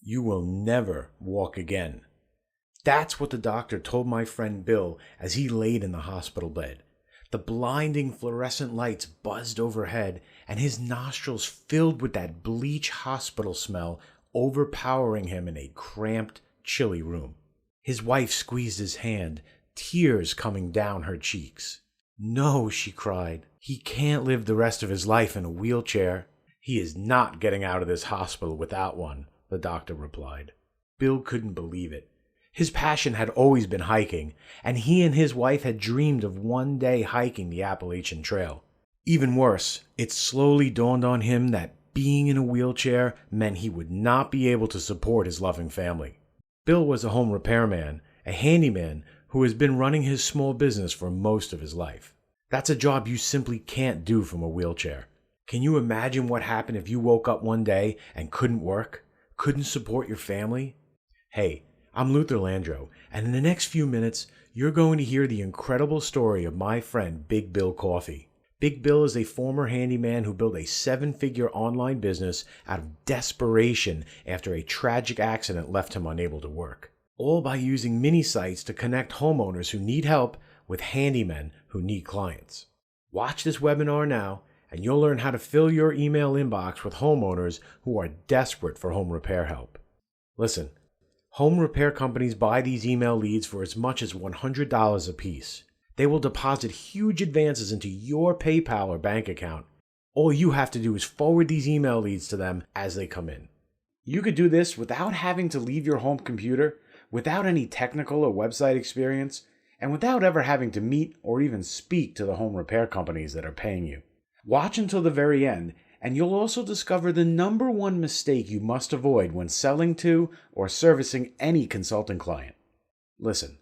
You will never walk again. That's what the doctor told my friend Bill as he laid in the hospital bed. The blinding fluorescent lights buzzed overhead, and his nostrils filled with that bleach hospital smell, overpowering him in a cramped, chilly room. His wife squeezed his hand, tears coming down her cheeks. "No," she cried. "He can't live the rest of his life in a wheelchair." "He is not getting out of this hospital without one," the doctor replied. Bill couldn't believe it. His passion had always been hiking, and he and his wife had dreamed of one day hiking the Appalachian Trail. Even worse, it slowly dawned on him that being in a wheelchair meant he would not be able to support his loving family. Bill was a home repairman, a handyman who has been running his small business for most of his life. That's a job you simply can't do from a wheelchair. Can you imagine what happened if you woke up one day and couldn't work, couldn't support your family? Hey, I'm Luther Landro, and in the next few minutes, you're going to hear the incredible story of my friend Big Bill Coffey. Big Bill is a former handyman who built a 7-figure online business out of desperation after a tragic accident left him unable to work. All by using mini sites to connect homeowners who need help with handymen who need clients. Watch this webinar now, and you'll learn how to fill your email inbox with homeowners who are desperate for home repair help. Listen. Home repair companies buy these email leads for as much as $100 a piece. They will deposit huge advances into your PayPal or bank account. All you have to do is forward these email leads to them as they come in. You could do this without having to leave your home computer, without any technical or website experience, and without ever having to meet or even speak to the home repair companies that are paying you. Watch until the very end, and you'll also discover the number one mistake you must avoid when selling to or servicing any consulting client. Listen,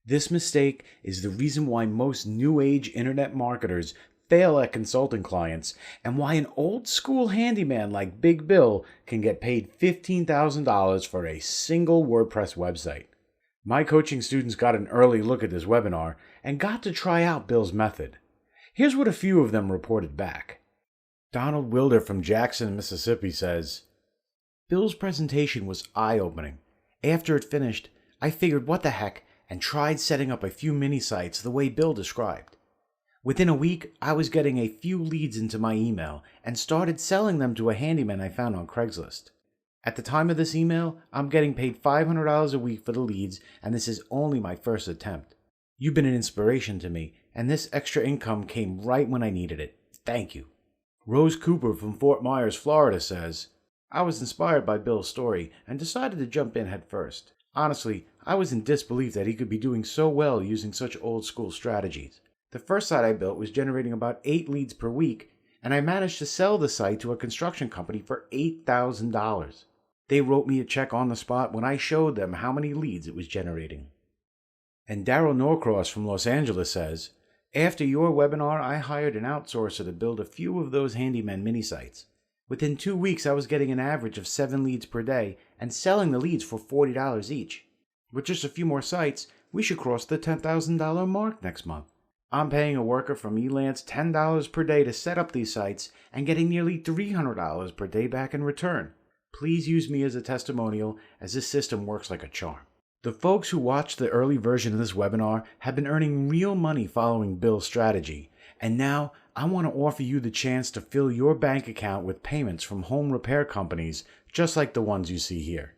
this mistake is the reason why most new age internet marketers fail at consulting clients, and why an old school handyman like Big Bill can get paid $15,000 for a single WordPress website. My coaching students got an early look at this webinar and got to try out Bill's method. Here's what a few of them reported back. Donald Wilder from Jackson, Mississippi says, "Bill's presentation was eye-opening. After it finished, I figured what the heck and tried setting up a few mini sites the way Bill described. Within a week, I was getting a few leads into my email and started selling them to a handyman I found on Craigslist. At the time of this email, I'm getting paid $500 a week for the leads, and this is only my first attempt. You've been an inspiration to me, and this extra income came right when I needed it. Thank you." Rose Cooper from Fort Myers, Florida says, "I was inspired by Bill's story and decided to jump in head first. Honestly, I was in disbelief that he could be doing so well using such old school strategies. The first site I built was generating about 8 leads per week, and I managed to sell the site to a construction company for $8,000. They wrote me a check on the spot when I showed them how many leads it was generating." And Daryl Norcross from Los Angeles says, "After your webinar, I hired an outsourcer to build a few of those handyman mini sites. Within 2 weeks, I was getting an average of 7 leads per day and selling the leads for $40 each. With just a few more sites, we should cross the $10,000 mark next month. I'm paying a worker from Elance $10 per day to set up these sites and getting nearly $300 per day back in return. Please use me as a testimonial, as this system works like a charm." The folks who watched the early version of this webinar have been earning real money following Bill's strategy, and now I want to offer you the chance to fill your bank account with payments from home repair companies just like the ones you see here.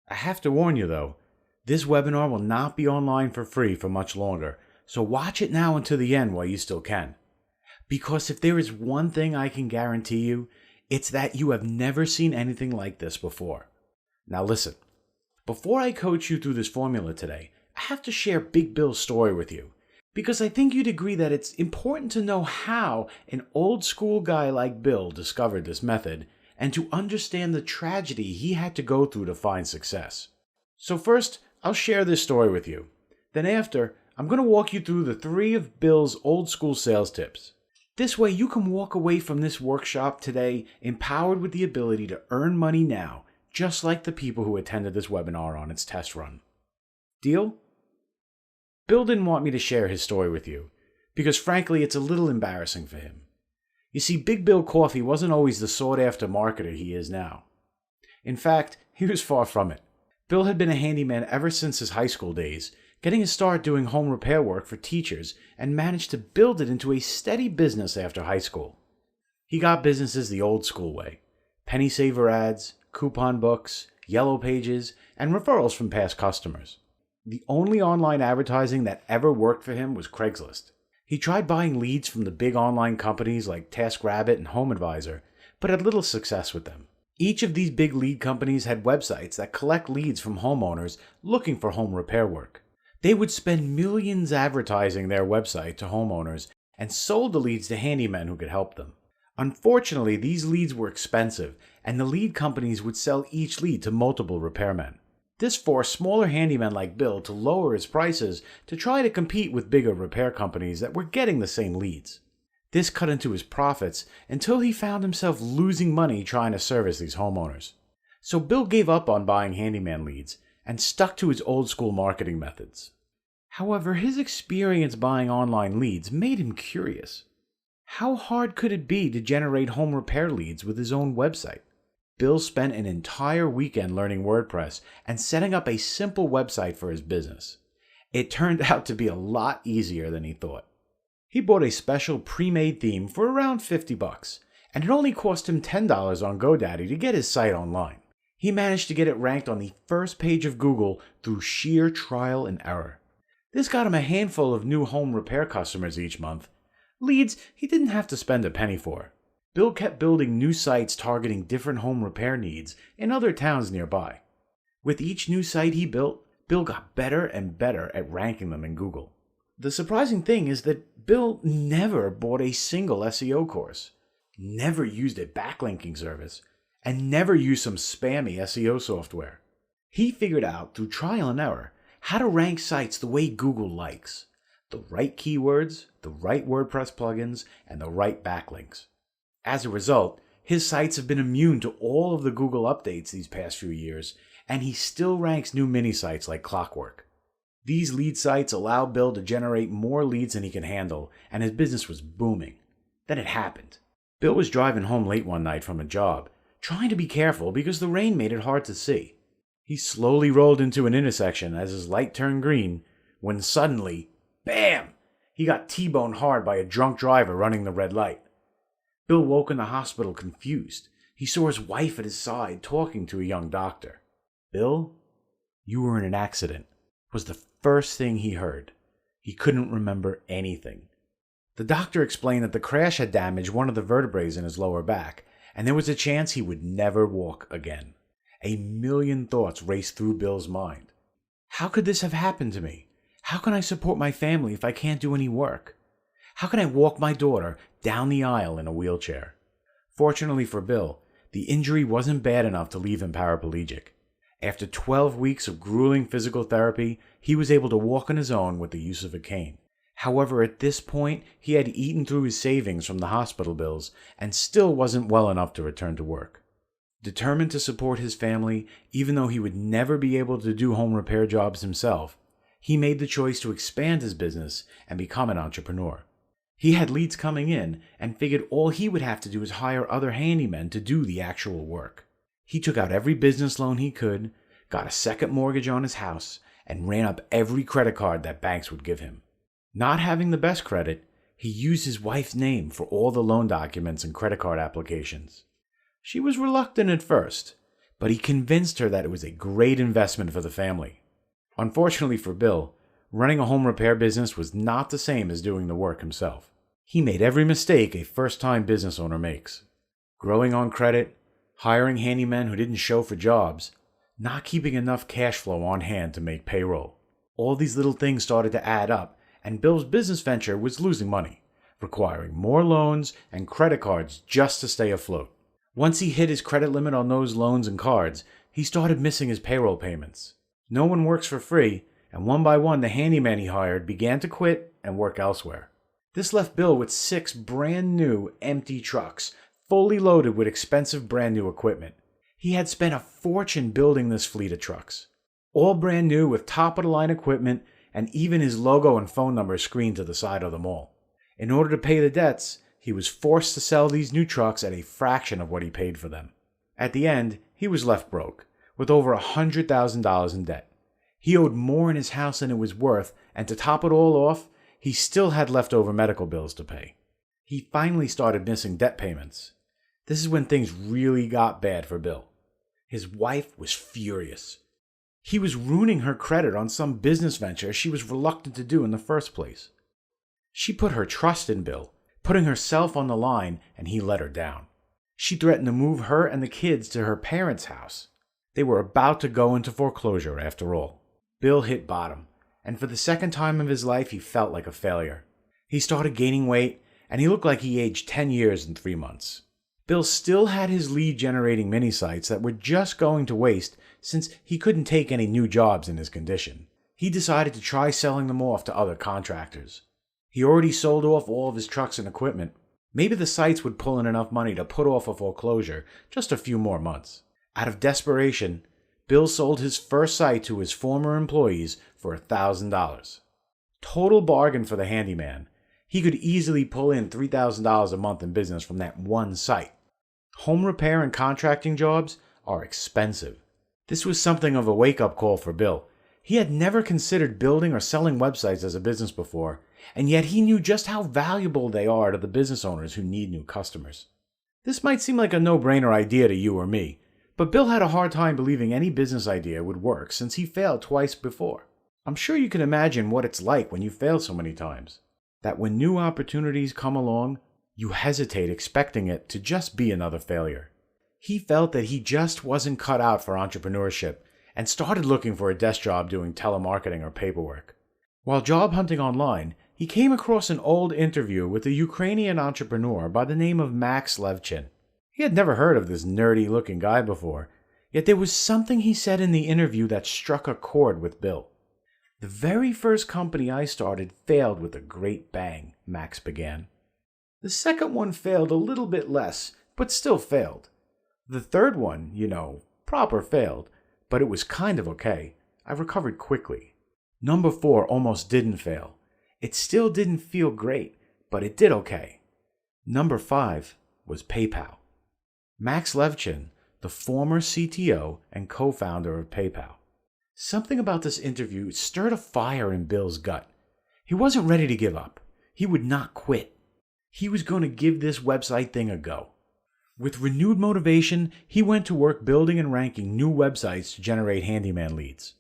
I have to warn you though, this webinar will not be online for free for much longer, so watch it now until the end while you still can. Because if there is one thing I can guarantee you, it's that you have never seen anything like this before. Now listen. Before I coach you through this formula today, I have to share Big Bill's story with you, because I think you'd agree that it's important to know how an old school guy like Bill discovered this method, and to understand the tragedy he had to go through to find success. So first, I'll share this story with you. Then after, I'm going to walk you through the 3 of Bill's old school sales tips. This way you can walk away from this workshop today empowered with the ability to earn money now, just like the people who attended this webinar on its test run. Deal? Bill didn't want me to share his story with you, because frankly it's a little embarrassing for him. You see, Big Bill Coffey wasn't always the sought-after marketer he is now. In fact, he was far from it. Bill had been a handyman ever since his high school days, getting his start doing home repair work for teachers, and managed to build it into a steady business after high school. He got businesses the old school way: penny saver ads, coupon books, yellow pages, and referrals from past customers. The only online advertising that ever worked for him was Craigslist. He tried buying leads from the big online companies like TaskRabbit and HomeAdvisor, but had little success with them. Each of these big lead companies had websites that collect leads from homeowners looking for home repair work. They would spend millions advertising their website to homeowners and sold the leads to handymen who could help them. Unfortunately, these leads were expensive, and the lead companies would sell each lead to multiple repairmen. This forced smaller handymen like Bill to lower his prices to try to compete with bigger repair companies that were getting the same leads. This cut into his profits until he found himself losing money trying to service these homeowners. So Bill gave up on buying handyman leads and stuck to his old school marketing methods. However, his experience buying online leads made him curious. How hard could it be to generate home repair leads with his own website? Bill spent an entire weekend learning WordPress and setting up a simple website for his business. It turned out to be a lot easier than he thought. He bought a special pre-made theme for around $50, and it only cost him $10 on GoDaddy to get his site online. He managed to get it ranked on the first page of Google through sheer trial and error. This got him a handful of new home repair customers each month, leads he didn't have to spend a penny for. Bill kept building new sites targeting different home repair needs in other towns nearby. With each new site he built, Bill got better and better at ranking them in Google. The surprising thing is that Bill never bought a single SEO course, never used a backlinking service, and never used some spammy SEO software. He figured out through trial and error how to rank sites the way Google likes: the right keywords, the right WordPress plugins, and the right backlinks. As a result, his sites have been immune to all of the Google updates these past few years, and he still ranks new mini sites like clockwork. These lead sites allow Bill to generate more leads than he can handle, and his business was booming. Then it happened. Bill was driving home late one night from a job, trying to be careful because the rain made it hard to see. He slowly rolled into an intersection as his light turned green, when suddenly, bam! He got T-boned hard by a drunk driver running the red light. Bill woke in the hospital confused. He saw his wife at his side talking to a young doctor. "Bill, you were in an accident," was the first thing he heard. He couldn't remember anything. The doctor explained that the crash had damaged one of the vertebrae in his lower back, and there was a chance he would never walk again. A million thoughts raced through Bill's mind. How could this have happened to me? How can I support my family if I can't do any work? How can I walk my daughter down the aisle in a wheelchair? Fortunately for Bill, the injury wasn't bad enough to leave him paraplegic. After 12 weeks of grueling physical therapy, he was able to walk on his own with the use of a cane. However, at this point, he had eaten through his savings from the hospital bills and still wasn't well enough to return to work. Determined to support his family, even though he would never be able to do home repair jobs himself, he made the choice to expand his business and become an entrepreneur. He had leads coming in and figured all he would have to do is hire other handymen to do the actual work. He took out every business loan he could, got a second mortgage on his house, and ran up every credit card that banks would give him. Not having the best credit, he used his wife's name for all the loan documents and credit card applications. She was reluctant at first, but he convinced her that it was a great investment for the family. Unfortunately for Bill, running a home repair business was not the same as doing the work himself. He made every mistake a first-time business owner makes. Growing on credit, hiring handymen who didn't show for jobs, not keeping enough cash flow on hand to make payroll. All these little things started to add up, and Bill's business venture was losing money, requiring more loans and credit cards just to stay afloat. Once he hit his credit limit on those loans and cards, he started missing his payroll payments. No one works for free, and one by one the handyman he hired began to quit and work elsewhere. This left Bill with 6 brand new, empty trucks, fully loaded with expensive brand new equipment. He had spent a fortune building this fleet of trucks. All brand new with top-of-the-line equipment, and even his logo and phone number screened to the side of them all. In order to pay the debts, he was forced to sell these new trucks at a fraction of what he paid for them. At the end, he was left broke, with over $100,000 in debt. He owed more in his house than it was worth, and to top it all off, he still had leftover medical bills to pay. He finally started missing debt payments. This is when things really got bad for Bill. His wife was furious. He was ruining her credit on some business venture she was reluctant to do in the first place. She put her trust in Bill, putting herself on the line, and he let her down. She threatened to move her and the kids to her parents' house. They were about to go into foreclosure after all. Bill hit bottom, and for the second time of his life he felt like a failure. He started gaining weight, and he looked like he aged 10 years in 3 months. Bill still had his lead-generating mini-sites that were just going to waste since he couldn't take any new jobs in his condition. He decided to try selling them off to other contractors. He already sold off all of his trucks and equipment. Maybe the sites would pull in enough money to put off a foreclosure just a few more months. Out of desperation, Bill sold his first site to his former employees for $1,000. Total bargain for the handyman. He could easily pull in $3,000 a month in business from that one site. Home repair and contracting jobs are expensive. This was something of a wake-up call for Bill. He had never considered building or selling websites as a business before, and yet he knew just how valuable they are to the business owners who need new customers. This might seem like a no-brainer idea to you or me, but Bill had a hard time believing any business idea would work since he failed twice before. I'm sure you can imagine what it's like when you fail so many times. That when new opportunities come along, you hesitate expecting it to just be another failure. He felt that he just wasn't cut out for entrepreneurship and started looking for a desk job doing telemarketing or paperwork. While job hunting online, he came across an old interview with a Ukrainian entrepreneur by the name of Max Levchin. He had never heard of this nerdy-looking guy before, yet there was something he said in the interview that struck a chord with Bill. "The very first company I started failed with a great bang," Max began. "The second one failed a little bit less, but still failed. The third one, proper failed, but it was kind of okay. I recovered quickly. Number 4 almost didn't fail. It still didn't feel great, but it did okay. Number 5 was PayPal." Max Levchin, the former CTO and co-founder of PayPal. Something about this interview stirred a fire in Bill's gut. He wasn't ready to give up. He would not quit. He was going to give this website thing a go. With renewed motivation, he went to work building and ranking new websites to generate handyman leads.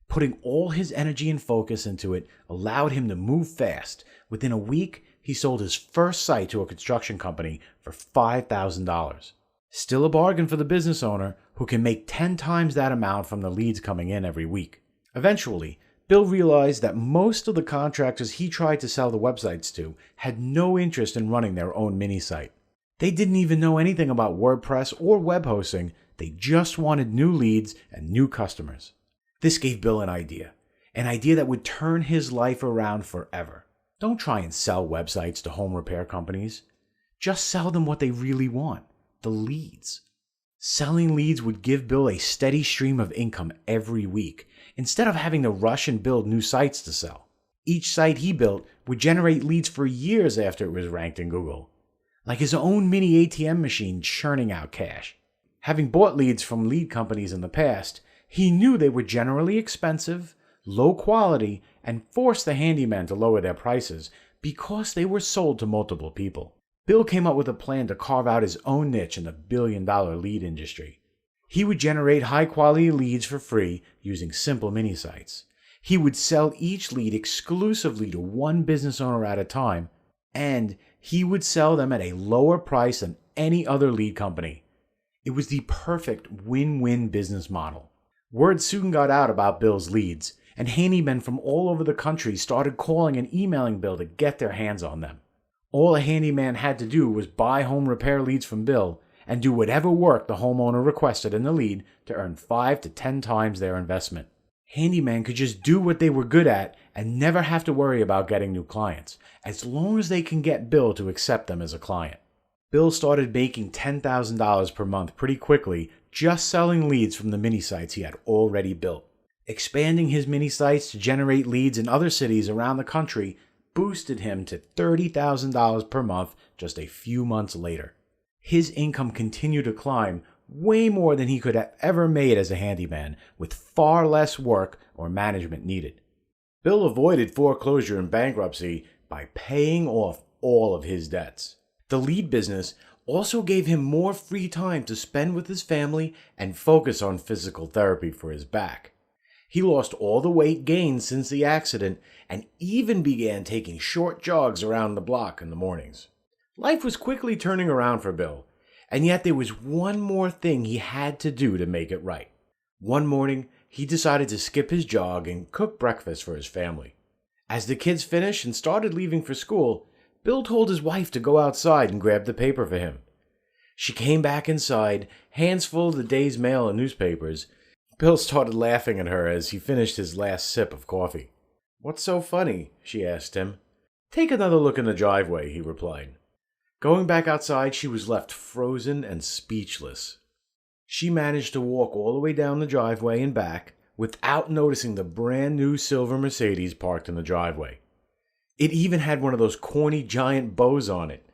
Putting all his energy and focus into it allowed him to move fast. Within a week, he sold his first site to a construction company for $5,000. Still a bargain for the business owner who can make 10 times that amount from the leads coming in every week. Eventually, Bill realized that most of the contractors he tried to sell the websites to had no interest in running their own mini site. They didn't even know anything about WordPress or web hosting. They just wanted new leads and new customers. This gave Bill an idea that would turn his life around forever. Don't try and sell websites to home repair companies. Just sell them what they really want, the leads. Selling leads would give Bill a steady stream of income every week, instead of having to rush and build new sites to sell. Each site he built would generate leads for years after it was ranked in Google, like his own mini ATM machine churning out cash. Having bought leads from lead companies in the past, he knew they were generally expensive, low quality, and forced the handymen to lower their prices because they were sold to multiple people. Bill came up with a plan to carve out his own niche in the billion-dollar lead industry. He would generate high-quality leads for free using simple mini sites. He would sell each lead exclusively to one business owner at a time, and he would sell them at a lower price than any other lead company. It was the perfect win-win business model. Word soon got out about Bill's leads, and handymen from all over the country started calling and emailing Bill to get their hands on them. All a handyman had to do was buy home repair leads from Bill and do whatever work the homeowner requested in the lead to earn 5 to 10 times their investment. Handymen could just do what they were good at and never have to worry about getting new clients, as long as they can get Bill to accept them as a client. Bill started making $10,000 per month pretty quickly just selling leads from the mini sites he had already built. Expanding his mini sites to generate leads in other cities around the country boosted him to $30,000 per month just a few months later. His income continued to climb way more than he could have ever made as a handyman, with far less work or management needed. Bill avoided foreclosure and bankruptcy by paying off all of his debts. The lead business also gave him more free time to spend with his family and focus on physical therapy for his back. He lost all the weight gained since the accident and even began taking short jogs around the block in the mornings. Life was quickly turning around for Bill, and yet there was one more thing he had to do to make it right. One morning, he decided to skip his jog and cook breakfast for his family. As the kids finished and started leaving for school, Bill told his wife to go outside and grab the paper for him. She came back inside, hands full of the day's mail and newspapers. Bill started laughing at her as he finished his last sip of coffee. "What's so funny?" she asked him. "Take another look in the driveway," he replied. Going back outside, she was left frozen and speechless. She managed to walk all the way down the driveway and back without noticing the brand new silver Mercedes parked in the driveway. It even had one of those corny giant bows on it.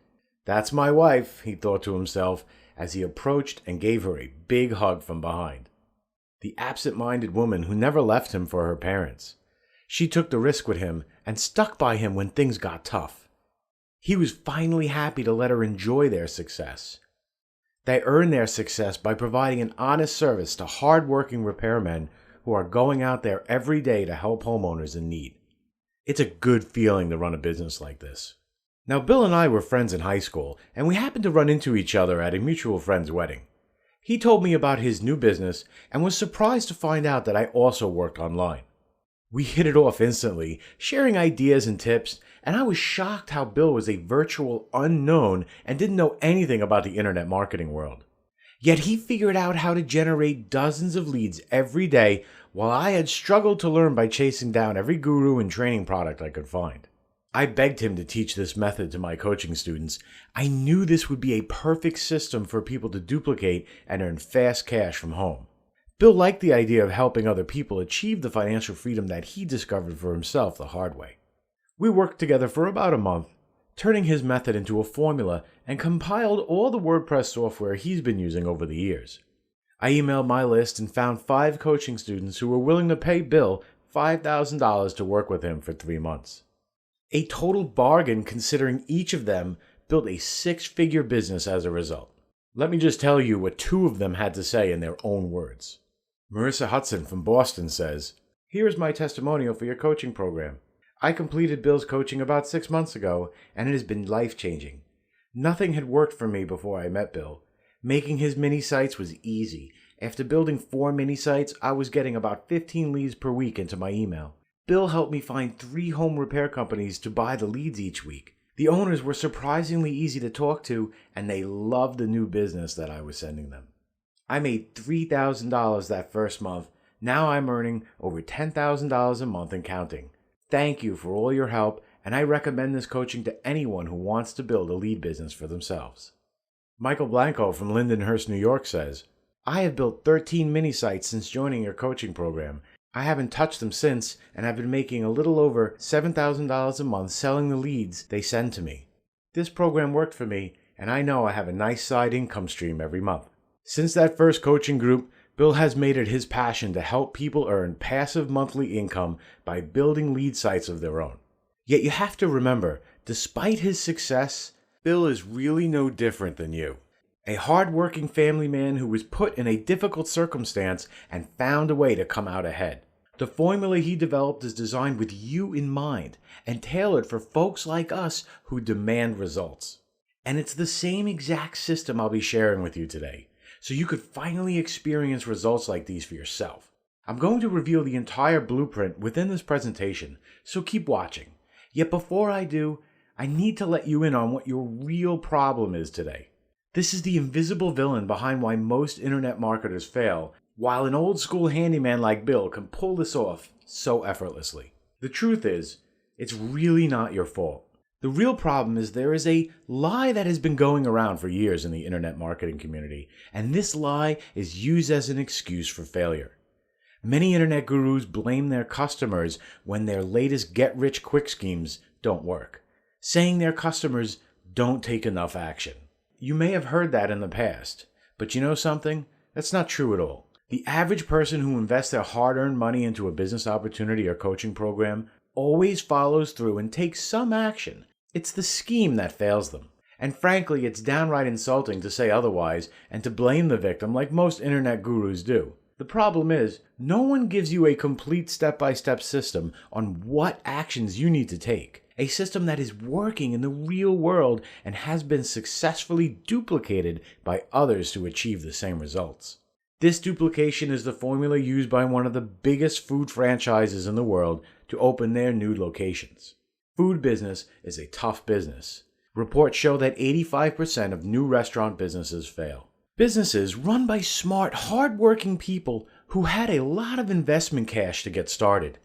"That's my wife," he thought to himself as he approached and gave her a big hug from behind. The absent-minded woman who never left him for her parents. She took the risk with him and stuck by him when things got tough. He was finally happy to let her enjoy their success. They earn their success by providing an honest service to hard-working repairmen who are going out there every day to help homeowners in need. It's a good feeling to run a business like this. Now, Bill and I were friends in high school, and we happened to run into each other at a mutual friend's wedding. He told me about his new business and was surprised to find out that I also worked online. We hit it off instantly, sharing ideas and tips, and I was shocked how Bill was a virtual unknown and didn't know anything about the internet marketing world. Yet he figured out how to generate dozens of leads every day, while I had struggled to learn by chasing down every guru and training product I could find. I begged him to teach this method to my coaching students. I knew this would be a perfect system for people to duplicate and earn fast cash from home. Bill liked the idea of helping other people achieve the financial freedom that he discovered for himself the hard way. We worked together for about a month, turning his method into a formula and compiled all the WordPress software he's been using over the years. I emailed my list and found 5 coaching students who were willing to pay Bill $5,000 to work with him for 3 months. A total bargain considering each of them built a 6-figure business as a result. Let me just tell you what 2 of them had to say in their own words. Marissa Hudson from Boston says, "Here is my testimonial for your coaching program. I completed Bill's coaching about 6 months ago, and it has been life-changing. Nothing had worked for me before I met Bill. Making his mini sites was easy. After building 4 mini sites, I was getting about 15 leads per week into my email. Bill helped me find 3 home repair companies to buy the leads each week. The owners were surprisingly easy to talk to, and they loved the new business that I was sending them. I made $3,000 that first month. Now I'm earning over $10,000 a month and counting. Thank you for all your help, and I recommend this coaching to anyone who wants to build a lead business for themselves." Michael Blanco from Lindenhurst, New York says, "I have built 13 mini sites since joining your coaching program. I haven't touched them since, and I've been making a little over $7,000 a month selling the leads they send to me. This program worked for me, and I know I have a nice side income stream every month." Since that first coaching group, Bill has made it his passion to help people earn passive monthly income by building lead sites of their own. Yet you have to remember, despite his success, Bill is really no different than you. A hard-working family man who was put in a difficult circumstance and found a way to come out ahead. The formula he developed is designed with you in mind and tailored for folks like us who demand results. And it's the same exact system I'll be sharing with you today, so you could finally experience results like these for yourself. I'm going to reveal the entire blueprint within this presentation, so keep watching. Yet before I do, I need to let you in on what your real problem is today. This is the invisible villain behind why most internet marketers fail, while an old school handyman like Bill can pull this off so effortlessly. The truth is, it's really not your fault. The real problem is there is a lie that has been going around for years in the internet marketing community, and this lie is used as an excuse for failure. Many internet gurus blame their customers when their latest get-rich-quick schemes don't work, saying their customers don't take enough action. You may have heard that in the past, But you know something? That's not true at all. The average person who invests their hard-earned money into a business opportunity or coaching program always follows through and takes some action. It's the scheme that fails them. And frankly, it's downright insulting to say otherwise and to blame the victim like most internet gurus do. The problem is, no one gives you a complete step-by-step system on what actions you need to take. A system that is working in the real world and has been successfully duplicated by others to achieve the same results. This duplication is the formula used by one of the biggest food franchises in the world to open their new locations. Food business is a tough business. Reports show that 85% of new restaurant businesses fail. Businesses run by smart, hard-working people who had a lot of investment cash to get started.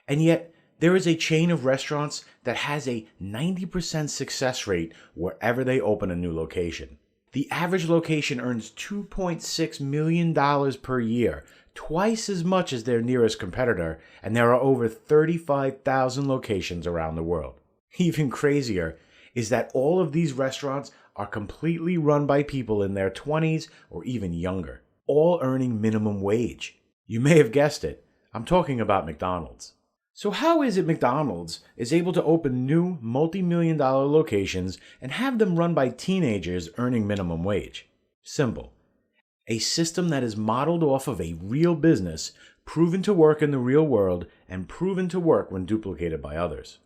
And yet, there is a chain of restaurants that has a 90% success rate wherever they open a new location. The average location earns $2.6 million per year, twice as much as their nearest competitor, and there are over 35,000 locations around the world. Even crazier is that all of these restaurants are completely run by people in their 20s or even younger, all earning minimum wage. You may have guessed it, I'm talking about McDonald's. So how is it McDonald's is able to open new multi-million-dollar locations and have them run by teenagers earning minimum wage? Simple. A system that is modeled off of a real business, proven to work in the real world, and proven to work when duplicated by others.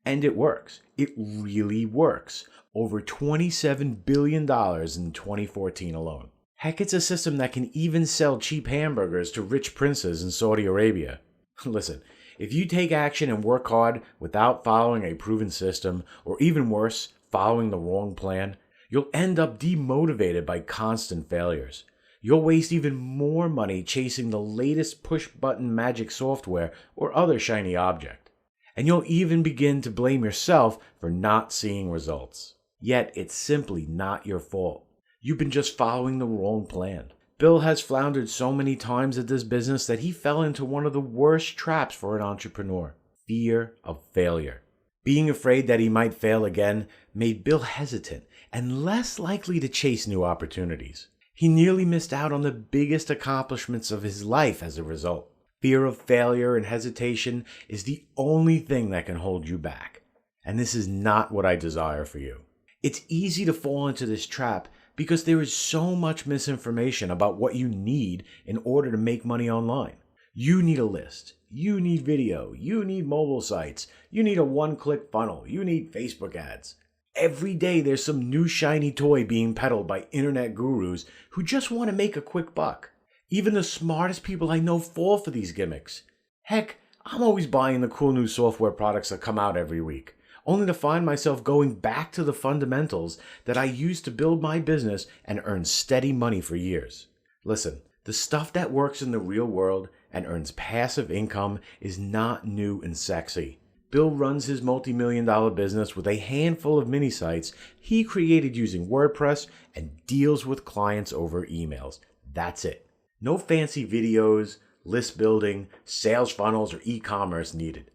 And it works. It really works. Over $27 billion in 2014 alone. Heck, it's a system that can even sell cheap hamburgers to rich princes in Saudi Arabia. Listen, if you take action and work hard without following a proven system, or even worse, following the wrong plan, you'll end up demotivated by constant failures. You'll waste even more money chasing the latest push-button magic software or other shiny object. And you'll even begin to blame yourself for not seeing results. Yet it's simply not your fault. You've been just following the wrong plan. Bill has floundered so many times at this business that he fell into one of the worst traps for an entrepreneur: fear of failure. Being afraid that he might fail again made Bill hesitant and less likely to chase new opportunities. He nearly missed out on the biggest accomplishments of his life as a result. Fear of failure and hesitation is the only thing that can hold you back. And this is not what I desire for you. It's easy to fall into this trap because there is so much misinformation about what you need in order to make money online. You need a list. You need video. You need mobile sites. You need a one-click funnel. You need Facebook ads. Every day there's some new shiny toy being peddled by internet gurus who just want to make a quick buck. Even the smartest people I know fall for these gimmicks. Heck, I'm always buying the cool new software products that come out every week, only to find myself going back to the fundamentals that I used to build my business and earn steady money for years. Listen, the stuff that works in the real world and earns passive income is not new and sexy. Bill runs his multi-million-dollar business with a handful of mini sites he created using WordPress and deals with clients over emails. That's it. No fancy videos, list building, sales funnels, or e-commerce needed.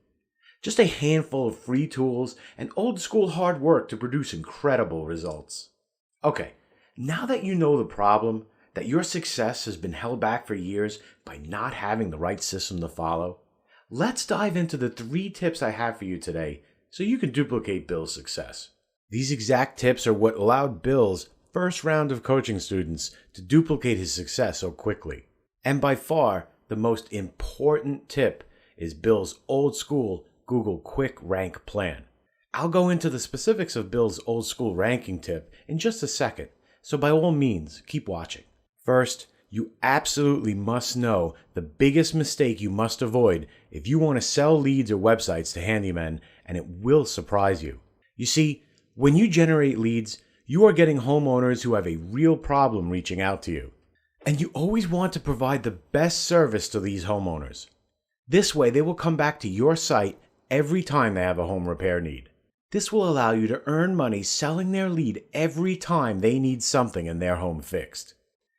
Just a handful of free tools and old school hard work to produce incredible results. Okay, now that you know the problem, that your success has been held back for years by not having the right system to follow, let's dive into the 3 tips I have for you today so you can duplicate Bill's success. These exact tips are what allowed Bill's first round of coaching students to duplicate his success so quickly. And by far, the most important tip is Bill's old school Google Quick Rank plan. I'll go into the specifics of Bill's old school ranking tip in just a second, so by all means, keep watching. First, you absolutely must know the biggest mistake you must avoid if you want to sell leads or websites to handymen, and it will surprise you. You see, when you generate leads, you are getting homeowners who have a real problem reaching out to you. And you always want to provide the best service to these homeowners. This way, they will come back to your site every time they have a home repair need. This will allow you to earn money selling their lead every time they need something in their home fixed.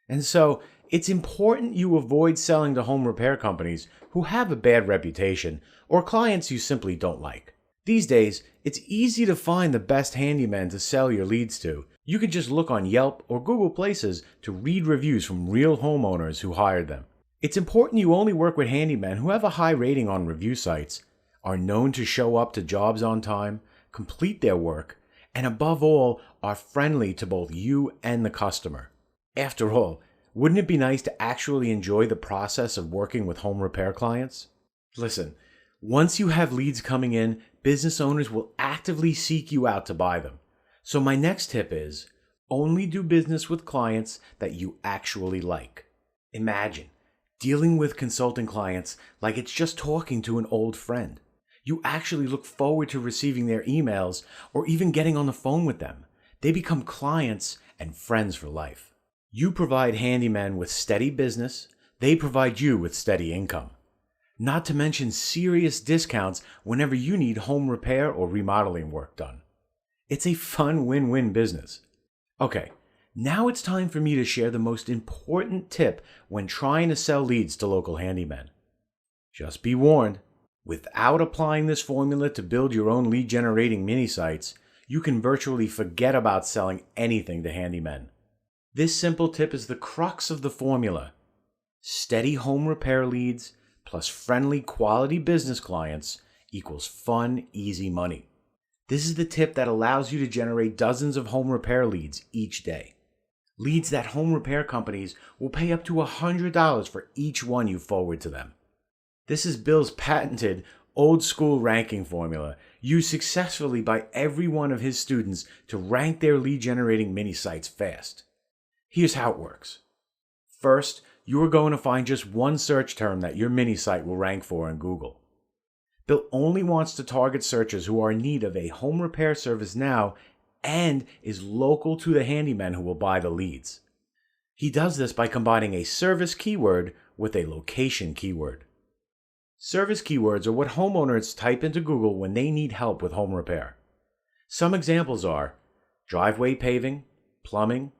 And so, it's important you avoid selling to home repair companies who have a bad reputation or clients you simply don't like. These days, it's easy to find the best handyman to sell your leads to. You can just look on Yelp or Google Places to read reviews from real homeowners who hired them. It's important you only work with handymen who have a high rating on review sites, are known to show up to jobs on time, complete their work, and above all, are friendly to both you and the customer. After all, wouldn't it be nice to actually enjoy the process of working with home repair clients? Listen, once you have leads coming in, business owners will actively seek you out to buy them. So my next tip is, only do business with clients that you actually like. Imagine dealing with consulting clients like it's just talking to an old friend. You actually look forward to receiving their emails or even getting on the phone with them. They become clients and friends for life. You provide handymen with steady business. They provide you with steady income. Not to mention serious discounts whenever you need home repair or remodeling work done. It's a fun win-win business. Okay, now it's time for me to share the most important tip when trying to sell leads to local handymen. Just be warned, without applying this formula to build your own lead-generating mini-sites, you can virtually forget about selling anything to handymen. This simple tip is the crux of the formula. Steady home repair leads plus friendly quality business clients equals fun, easy money. This is the tip that allows you to generate dozens of home repair leads each day. Leads that home repair companies will pay up to $100 for each one you forward to them. This is Bill's patented old school ranking formula used successfully by every one of his students to rank their lead generating mini sites fast. Here's how it works. First, you are going to find just one search term that your mini site will rank for in Google. Bill only wants to target searchers who are in need of a home repair service now and is local to the handyman who will buy the leads. He does this by combining a service keyword with a location keyword. Service keywords are what homeowners type into Google when they need help with home repair. Some examples are driveway paving, plumbing,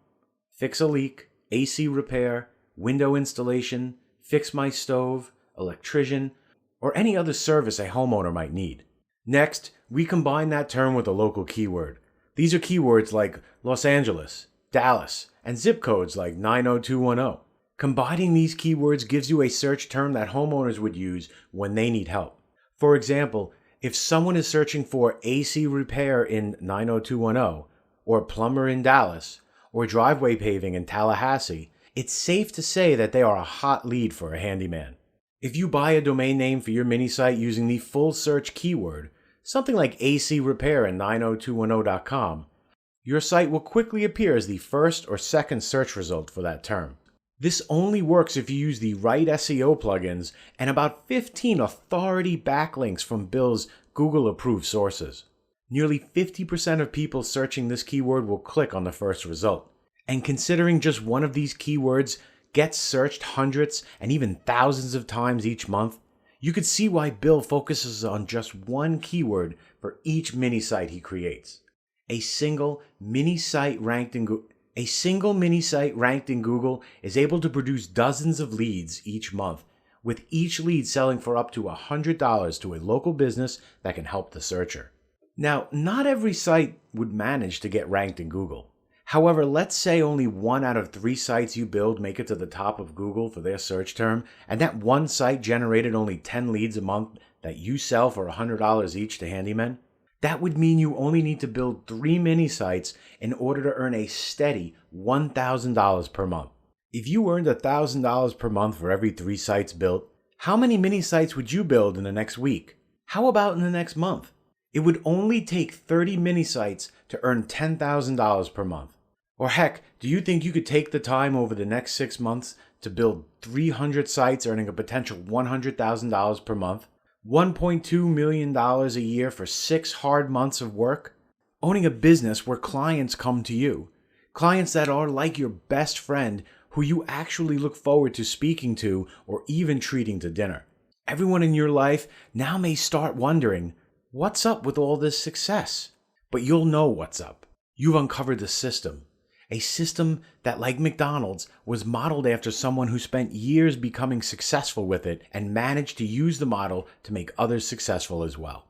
fix a leak, AC repair, window installation, fix my stove, electrician, or any other service a homeowner might need. Next, we combine that term with a local keyword. These are keywords like Los Angeles, Dallas, and zip codes like 90210. Combining these keywords gives you a search term that homeowners would use when they need help. For example, if someone is searching for AC repair in 90210, or plumber in Dallas, or driveway paving in Tallahassee, it's safe to say that they are a hot lead for a handyman. If you buy a domain name for your mini site using the full search keyword, something like AC repair in 90210.com, your site will quickly appear as the first or second search result for that term. This only works if you use the right SEO plugins and about 15 authority backlinks from Bill's Google-approved sources. Nearly 50% of people searching this keyword will click on the first result. And considering just one of these keywords gets searched hundreds and even thousands of times each month, you could see why Bill focuses on just one keyword for each mini site he creates. A single mini site ranked in Google is able to produce dozens of leads each month, with each lead selling for up to $100 to a local business that can help the searcher. Now, not every site would manage to get ranked in Google. However, let's say only 1 out of 3 sites you build make it to the top of Google for their search term, and that one site generated only 10 leads a month that you sell for $100 each to handymen. That would mean you only need to build 3 mini sites in order to earn a steady $1,000 per month. If you earned $1,000 per month for every 3 sites built, how many mini sites would you build in the next week? How about in the next month? It would only take 30 mini sites to earn $10,000 per month. Or heck, do you think you could take the time over the next 6 months to build 300 sites earning a potential $100,000 per month? $1.2 million a year for 6 hard months of work? Owning a business where clients come to you. Clients that are like your best friend who you actually look forward to speaking to or even treating to dinner. Everyone in your life now may start wondering, what's up with all this success? But you'll know what's up. You've uncovered the system. A system that, like McDonald's, was modeled after someone who spent years becoming successful with it and managed to use the model to make others successful as well.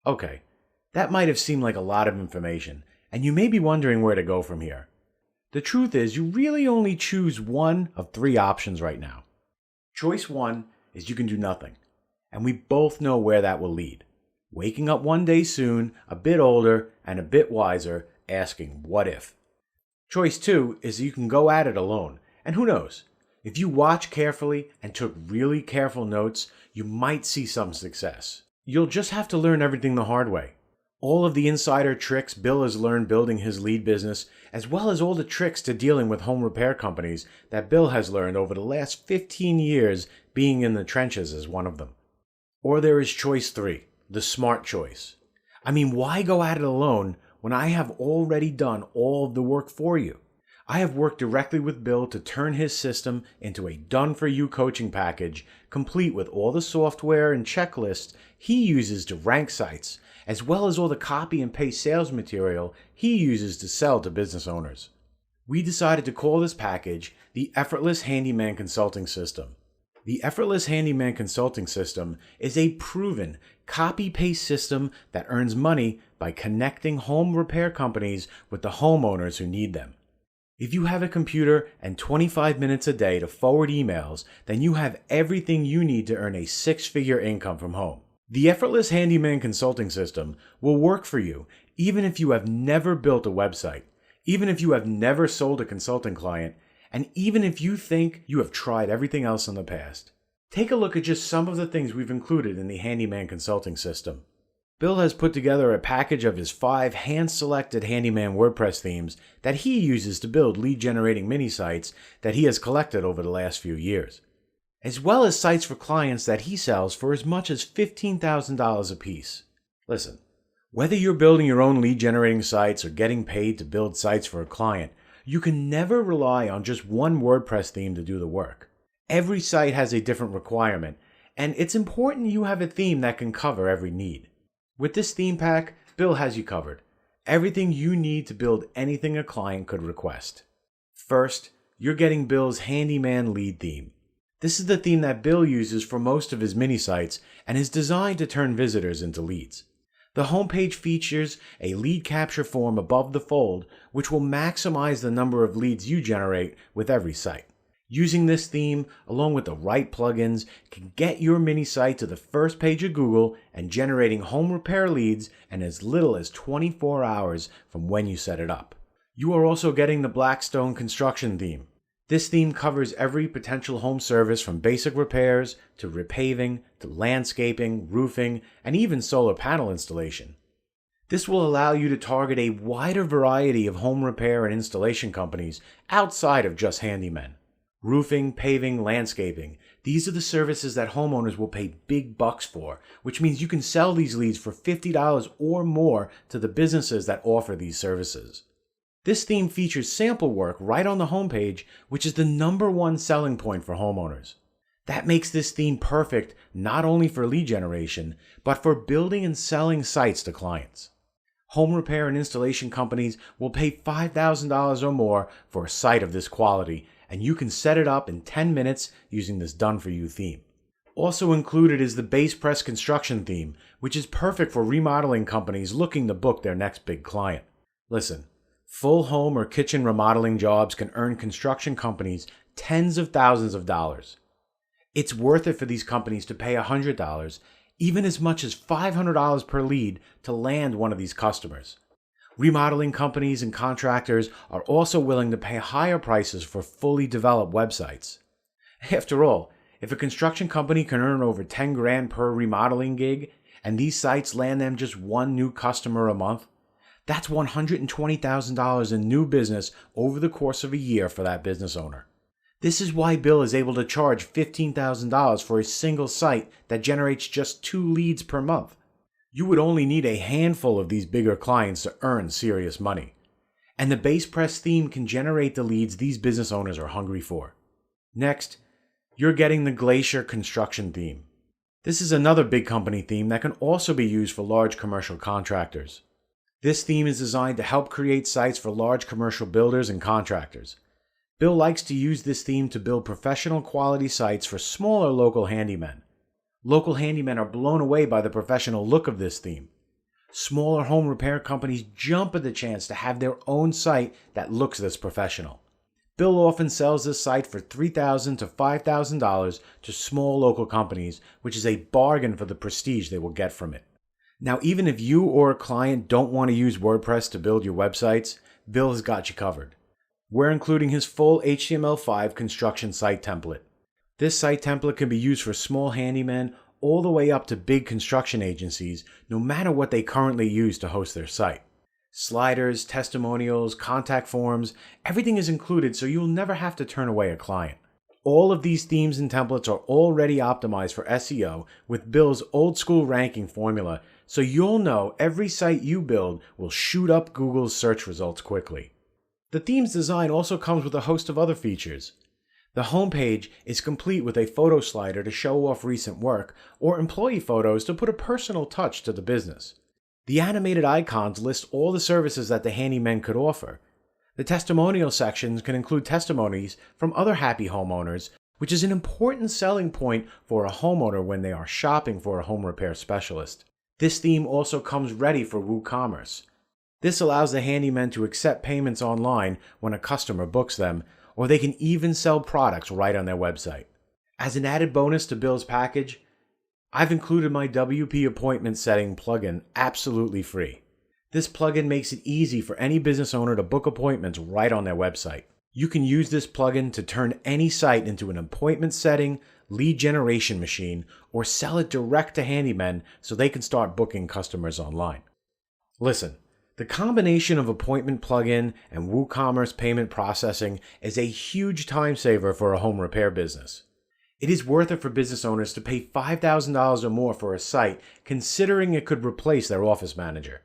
Okay, that might have seemed like a lot of information, and you may be wondering where to go from here. The truth is, you really only choose one of three options right now. Choice one is you can do nothing, and we both know where that will lead. Waking up one day soon, a bit older and a bit wiser, asking what if. Choice two is you can go at it alone, and who knows, if you watch carefully and took really careful notes, you might see some success. You'll just have to learn everything the hard way. All of the insider tricks Bill has learned building his lead business, as well as all the tricks to dealing with home repair companies that Bill has learned over the last 15 years being in the trenches as one of them. Or there is choice three, the smart choice. I mean, why go at it alone when I have already done all of the work for you? I have worked directly with Bill to turn his system into a done-for-you coaching package, complete with all the software and checklists he uses to rank sites, as well as all the copy and paste sales material he uses to sell to business owners. We decided to call this package the Effortless Handyman Consulting System. The Effortless Handyman Consulting System is a proven copy-paste system that earns money by connecting home repair companies with the homeowners who need them. If you have a computer and 25 minutes a day to forward emails, then you have everything you need to earn a six-figure income from home. The Effortless Handyman Consulting System will work for you even if you have never built a website, even if you have never sold a consulting client, and even if you think you have tried everything else in the past. Take a look at just some of the things we've included in the Handyman Consulting System. Bill has put together a package of his 5 hand-selected Handyman WordPress themes that he uses to build lead-generating mini-sites that he has collected over the last few years, as well as sites for clients that he sells for as much as $15,000 a piece. Listen, whether you're building your own lead-generating sites or getting paid to build sites for a client, you can never rely on just one WordPress theme to do the work. Every site has a different requirement, and it's important you have a theme that can cover every need. With this theme pack, Bill has you covered. Everything you need to build anything a client could request. First, you're getting Bill's Handyman lead theme. This is the theme that Bill uses for most of his mini sites and is designed to turn visitors into leads. The homepage features a lead capture form above the fold, which will maximize the number of leads you generate with every site. Using this theme, along with the right plugins, can get your mini site to the first page of Google and generating home repair leads in as little as 24 hours from when you set it up. You are also getting the Blackstone construction theme. This theme covers every potential home service from basic repairs to repaving to landscaping, roofing, and even solar panel installation. This will allow you to target a wider variety of home repair and installation companies outside of just handymen. Roofing, paving, landscaping. These are the services that homeowners will pay big bucks for, which means you can sell these leads for $50 or more to the businesses that offer these services. This theme features sample work right on the homepage, which is the #1 selling point for homeowners. That makes this theme perfect not only for lead generation, but for building and selling sites to clients. Home repair and installation companies will pay $5,000 or more for a site of this quality, and you can set it up in 10 minutes using this done-for-you theme. Also included is the Base Press construction theme, which is perfect for remodeling companies looking to book their next big client. Listen, full home or kitchen remodeling jobs can earn construction companies tens of thousands of dollars. It's worth it for these companies to pay $100, even as much as $500 per lead to land one of these customers. Remodeling companies and contractors are also willing to pay higher prices for fully developed websites. After all, if a construction company can earn over $10,000 per remodeling gig, and these sites land them just one new customer a month, that's $120,000 in new business over the course of a year for that business owner. This is why Bill is able to charge $15,000 for a single site that generates just 2 leads per month. You would only need a handful of these bigger clients to earn serious money. And the Base Press theme can generate the leads these business owners are hungry for. Next, you're getting the Glacier construction theme. This is another big company theme that can also be used for large commercial contractors. This theme is designed to help create sites for large commercial builders and contractors. Bill likes to use this theme to build professional quality sites for smaller local handymen. Local handymen are blown away by the professional look of this theme. Smaller home repair companies jump at the chance to have their own site that looks this professional. Bill often sells this site for $3,000 to $5,000 to small local companies, which is a bargain for the prestige they will get from it. Now, even if you or a client don't want to use WordPress to build your websites, Bill has got you covered. We're including his full HTML5 construction site template. This site template can be used for small handymen all the way up to big construction agencies, no matter what they currently use to host their site. Sliders, testimonials, contact forms, everything is included so you'll never have to turn away a client. All of these themes and templates are already optimized for SEO with Bill's old school ranking formula, so you'll know every site you build will shoot up Google's search results quickly. The theme's design also comes with a host of other features. The homepage is complete with a photo slider to show off recent work or employee photos to put a personal touch to the business. The animated icons list all the services that the handymen could offer. The testimonial sections can include testimonies from other happy homeowners, which is an important selling point for a homeowner when they are shopping for a home repair specialist. This theme also comes ready for WooCommerce. This allows the handymen to accept payments online when a customer books them, or they can even sell products right on their website. As an added bonus to Bill's package, I've included my WP appointment setting plugin absolutely free. This plugin makes it easy for any business owner to book appointments right on their website. You can use this plugin to turn any site into an appointment setting, lead generation machine, or sell it direct to handymen so they can start booking customers online. Listen, the combination of appointment plugin and WooCommerce payment processing is a huge time saver for a home repair business. It is worth it for business owners to pay $5,000 or more for a site, considering it could replace their office manager.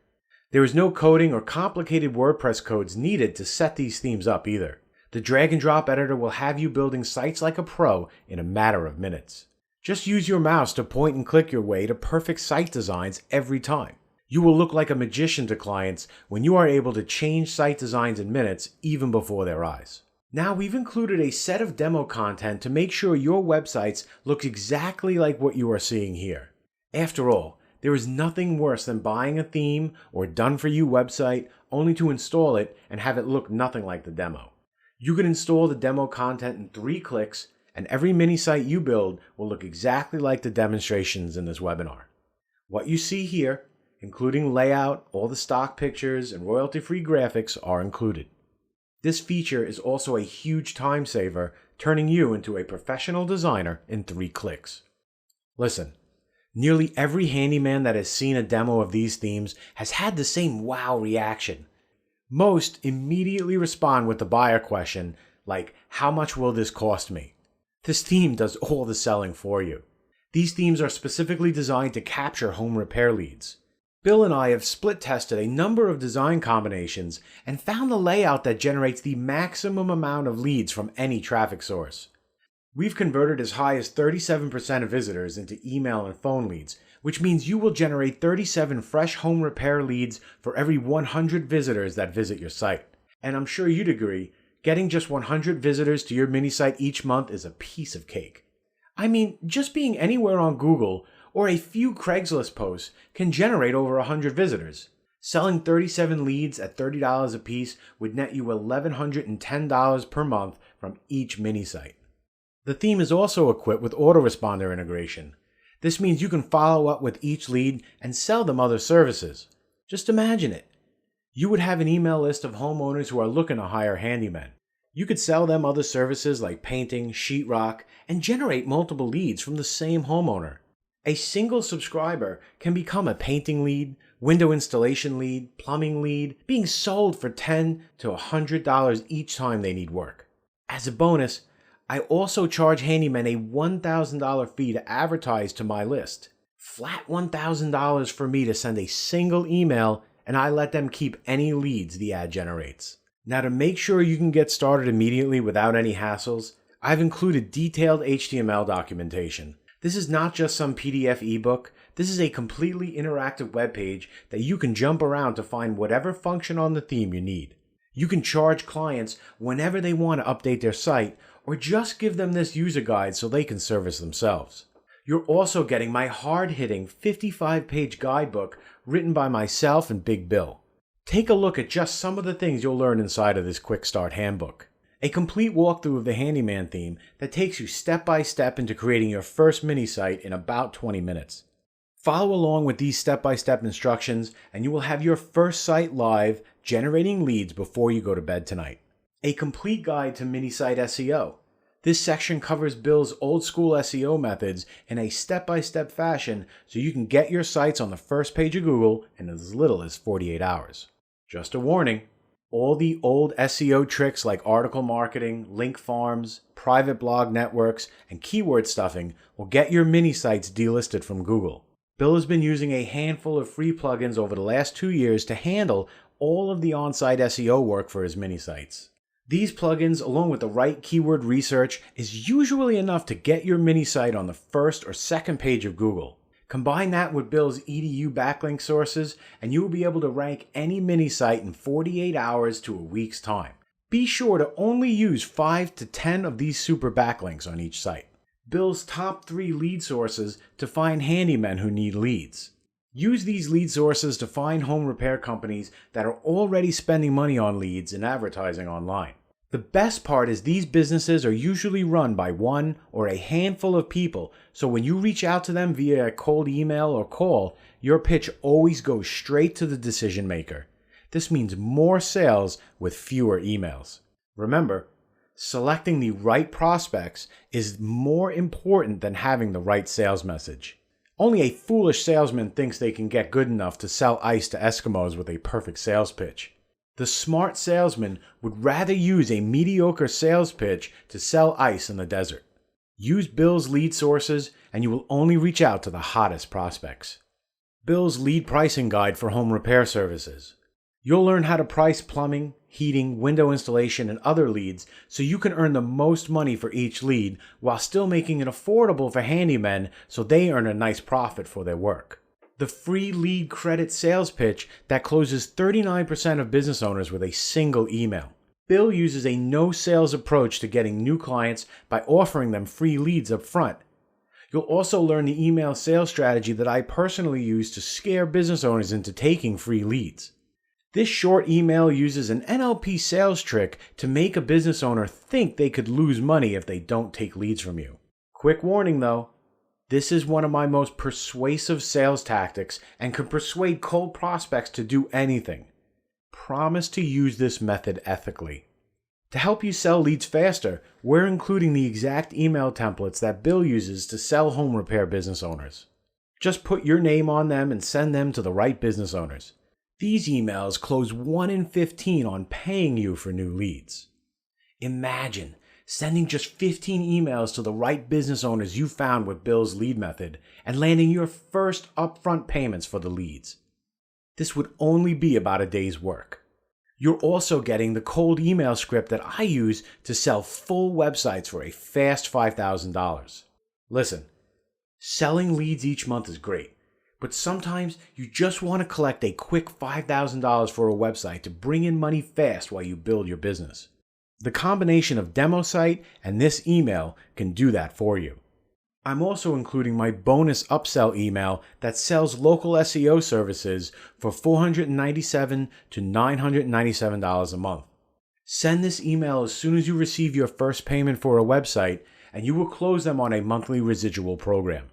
There is no coding or complicated WordPress codes needed to set these themes up either. The drag and drop editor will have you building sites like a pro in a matter of minutes. Just use your mouse to point and click your way to perfect site designs every time. You will look like a magician to clients when you are able to change site designs in minutes even before their eyes. Now we've included a set of demo content to make sure your websites look exactly like what you are seeing here. After all, there is nothing worse than buying a theme or done-for-you website only to install it and have it look nothing like the demo. You can install the demo content in 3 clicks, and every mini site you build will look exactly like the demonstrations in this webinar. What you see here, including layout, all the stock pictures, and royalty-free graphics, are included. This feature is also a huge time saver, turning you into a professional designer in 3 clicks. Listen, nearly every handyman that has seen a demo of these themes has had the same wow reaction. Most immediately respond with the buyer question, like, how much will this cost me? This theme does all the selling for you. These themes are specifically designed to capture home repair leads. Bill and I have split tested a number of design combinations and found the layout that generates the maximum amount of leads from any traffic source. We've converted as high as 37% of visitors into email and phone leads, which means you will generate 37 fresh home repair leads for every 100 visitors that visit your site. And I'm sure you'd agree, getting just 100 visitors to your mini site each month is a piece of cake. I mean, just being anywhere on Google or a few Craigslist posts can generate over 100 visitors. Selling 37 leads at $30 a piece would net you $1,110 per month from each mini site. The theme is also equipped with autoresponder integration. This means you can follow up with each lead and sell them other services. Just imagine it. You would have an email list of homeowners who are looking to hire handymen. You could sell them other services like painting, sheetrock, and generate multiple leads from the same homeowner. A single subscriber can become a painting lead, window installation lead, plumbing lead, being sold for $10 to $100 each time they need work. As a bonus, I also charge handymen a $1,000 fee to advertise to my list. Flat $1,000 for me to send a single email, and I let them keep any leads the ad generates. Now, to make sure you can get started immediately without any hassles, I've included detailed HTML documentation. This is not just some PDF ebook. This is a completely interactive web page that you can jump around to find whatever function on the theme you need. You can charge clients whenever they want to update their site, or just give them this user guide so they can service themselves. You're also getting my hard-hitting 55-page guidebook written by myself and Big Bill. Take a look at just some of the things you'll learn inside of this Quick Start Handbook. A complete walkthrough of the Handyman theme that takes you step by step into creating your first mini site in about 20 minutes. Follow along with these step-by-step instructions and you will have your first site live, generating leads before you go to bed tonight. A complete guide to mini site SEO. This section covers Bill's old school SEO methods in a step-by-step fashion so you can get your sites on the first page of Google in as little as 48 hours. Just a warning, all the old SEO tricks like article marketing, link farms, private blog networks, and keyword stuffing will get your mini sites delisted from Google. Bill has been using a handful of free plugins over the last 2 years to handle all of the on-site SEO work for his mini sites. These plugins, along with the right keyword research, is usually enough to get your mini site on the first or second page of Google. Combine that with Bill's edu backlink sources, and you will be able to rank any mini site in 48 hours to a week's time. Be sure to only use 5 to 10 of these super backlinks on each site. Bill's top 3 lead sources to find handymen who need leads. Use these lead sources to find home repair companies that are already spending money on leads and advertising online. The best part is these businesses are usually run by one or a handful of people, so when you reach out to them via a cold email or call, your pitch always goes straight to the decision maker. This means more sales with fewer emails. Remember, selecting the right prospects is more important than having the right sales message. Only a foolish salesman thinks they can get good enough to sell ice to Eskimos with a perfect sales pitch. The smart salesman would rather use a mediocre sales pitch to sell ice in the desert. Use Bill's lead sources and you will only reach out to the hottest prospects. Bill's lead pricing guide for home repair services. You'll learn how to price plumbing, heating, window installation, and other leads so you can earn the most money for each lead while still making it affordable for handymen so they earn a nice profit for their work. The free lead credit sales pitch that closes 39% of business owners with a single email. Bill uses a no-sales approach to getting new clients by offering them free leads up front. You'll also learn the email sales strategy that I personally use to scare business owners into taking free leads. This short email uses an NLP sales trick to make a business owner think they could lose money if they don't take leads from you. Quick warning though, this is one of my most persuasive sales tactics and can persuade cold prospects to do anything. Promise to use this method ethically. To help you sell leads faster, we're including the exact email templates that Bill uses to sell home repair business owners. Just put your name on them and send them to the right business owners. These emails close 1 in 15 on paying you for new leads. Imagine sending just 15 emails to the right business owners you found with Bill's lead method and landing your first upfront payments for the leads. This would only be about a day's work. You're also getting the cold email script that I use to sell full websites for a fast $5,000. Listen, selling leads each month is great, but sometimes you just want to collect a quick $5,000 for a website to bring in money fast while you build your business. The combination of demo site and this email can do that for you. I'm also including my bonus upsell email that sells local SEO services for $497 to $997 a month. Send this email as soon as you receive your first payment for a website, and you will close them on a monthly residual program.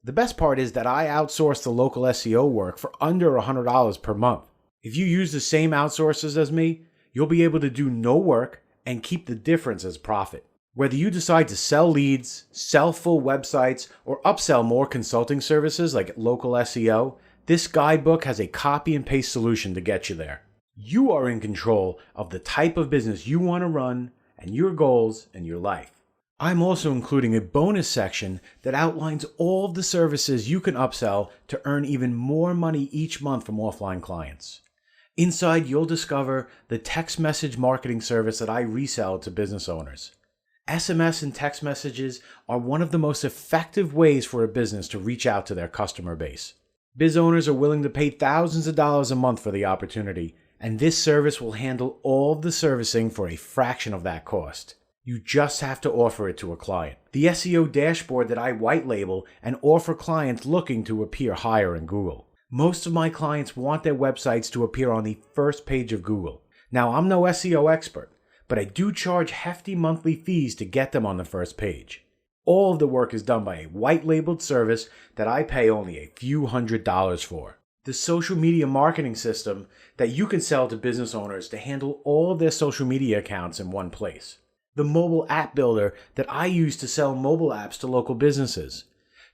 The best part is that I outsource the local SEO work for under $100 per month. If you use the same outsources as me, you'll be able to do no work and keep the difference as profit. Whether you decide to sell leads, sell full websites, or upsell more consulting services like local SEO, this guidebook has a copy and paste solution to get you there. You are in control of the type of business you want to run and your goals in your life. I'm also including a bonus section that outlines all of the services you can upsell to earn even more money each month from offline clients. Inside, you'll discover the text message marketing service that I resell to business owners. SMS and text messages are one of the most effective ways for a business to reach out to their customer base. Biz owners are willing to pay thousands of dollars a month for the opportunity, and this service will handle all of the servicing for a fraction of that cost. You just have to offer it to a client. The SEO dashboard that I white label and offer clients looking to appear higher in Google. Most of my clients want their websites to appear on the first page of Google. Now, I'm no SEO expert, but I do charge hefty monthly fees to get them on the first page. All of the work is done by a white labeled service that I pay only a few $100s for. The social media marketing system that you can sell to business owners to handle all of their social media accounts in one place. The mobile app builder that I use to sell mobile apps to local businesses.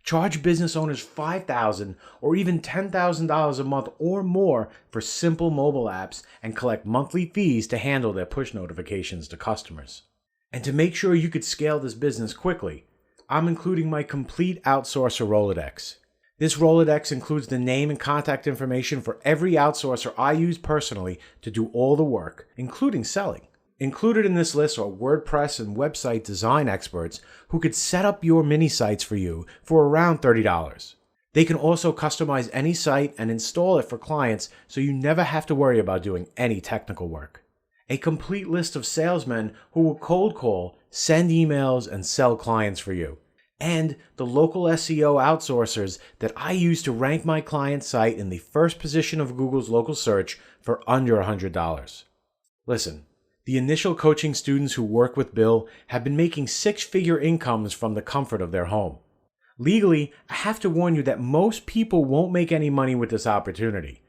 Charge business owners $5,000 or even $10,000 a month or more for simple mobile apps and collect monthly fees to handle their push notifications to customers. And to make sure you could scale this business quickly, I'm including my complete outsourcer Rolodex. This Rolodex includes the name and contact information for every outsourcer I use personally to do all the work, including selling. Included in this list are WordPress and website design experts who could set up your mini sites for you for around $30. They can also customize any site and install it for clients so you never have to worry about doing any technical work. A complete list of salesmen who will cold call, send emails, and sell clients for you. And the local SEO outsourcers that I use to rank my client's site in the first position of Google's local search for under $100. Listen. The initial coaching students who work with Bill have been making six-figure incomes from the comfort of their home. Legally, I have to warn you that most people won't make any money with this opportunity.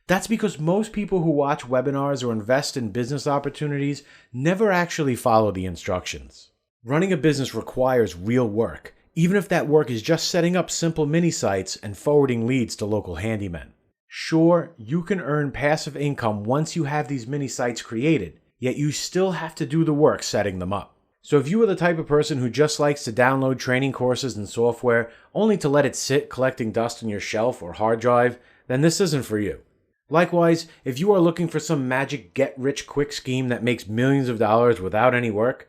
That's because most people who watch webinars or invest in business opportunities never actually follow the instructions. Running a business requires real work, even if that work is just setting up simple mini sites and forwarding leads to local handymen. Sure, you can earn passive income once you have these mini sites created, yet you still have to do the work setting them up. So if you are the type of person who just likes to download training courses and software only to let it sit collecting dust on your shelf or hard drive, then this isn't for you. Likewise, if you are looking for some magic get-rich-quick scheme that makes millions of dollars without any work,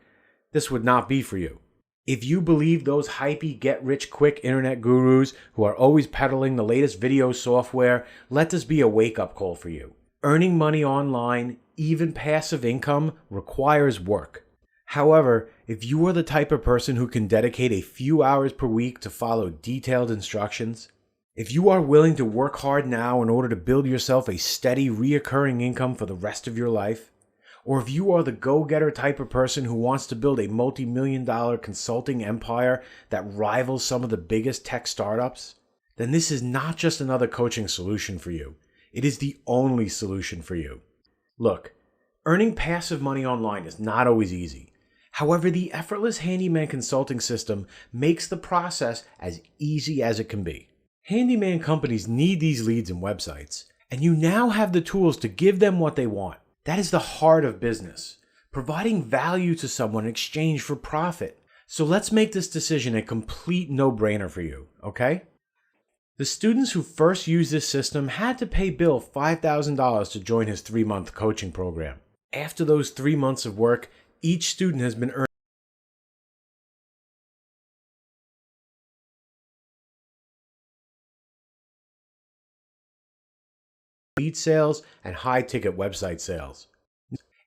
this would not be for you. If you believe those hypey get-rich-quick internet gurus who are always peddling the latest video software, let this be a wake-up call for you. Earning money online, even passive income, requires work. However, if you are the type of person who can dedicate a few hours per week to follow detailed instructions, if you are willing to work hard now in order to build yourself a steady, reoccurring income for the rest of your life, or if you are the go-getter type of person who wants to build a multi-million-dollar consulting empire that rivals some of the biggest tech startups, then this is not just another coaching solution for you. It is the only solution for you. Look, earning passive money online is not always easy. However, the Effortless Handyman consulting system makes the process as easy as it can be. Handyman companies need these leads and websites, and you now have the tools to give them what they want. That is the heart of business, providing value to someone in exchange for profit. So let's make this decision a complete no-brainer for you, okay? The students who first used this system had to pay Bill $5,000 to join his 3-month coaching program. After those 3 months of work, each student has been earning lead sales and high-ticket website sales.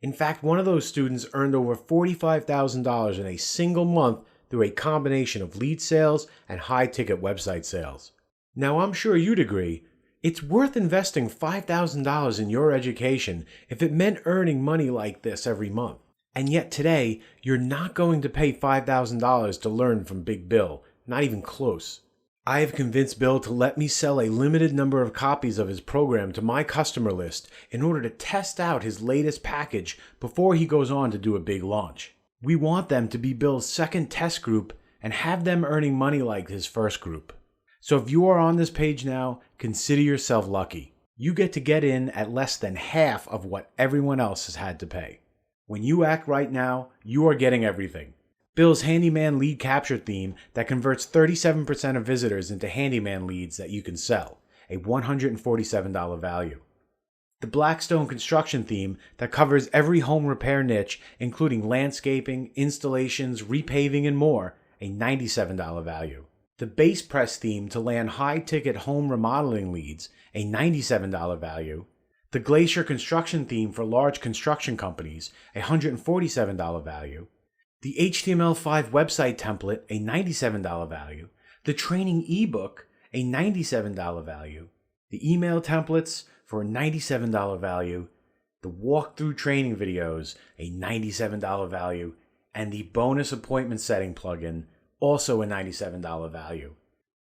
In fact, one of those students earned over $45,000 in a single month through a combination of lead sales and high-ticket website sales. Now, I'm sure you'd agree, it's worth investing $5,000 in your education if it meant earning money like this every month. And yet today, you're not going to pay $5,000 to learn from Big Bill, not even close. I have convinced Bill to let me sell a limited number of copies of his program to my customer list in order to test out his latest package before he goes on to do a big launch. We want them to be Bill's second test group and have them earning money like his first group. So if you are on this page now, consider yourself lucky. You get to get in at less than half of what everyone else has had to pay. When you act right now, you are getting everything. Bill's Handyman lead capture theme that converts 37% of visitors into Handyman leads that you can sell, a $147 value. The Blackstone construction theme that covers every home repair niche, including landscaping, installations, repaving, and more, a $97 value. The Base Press theme to land high-ticket home remodeling leads, a $97 value. The Glacier construction theme for large construction companies, a $147 value. the HTML5 website template, a $97 value, the training ebook, a $97 value, the email templates for a $97 value, the walkthrough training videos, a $97 value, and the bonus appointment setting plugin, also a $97 value.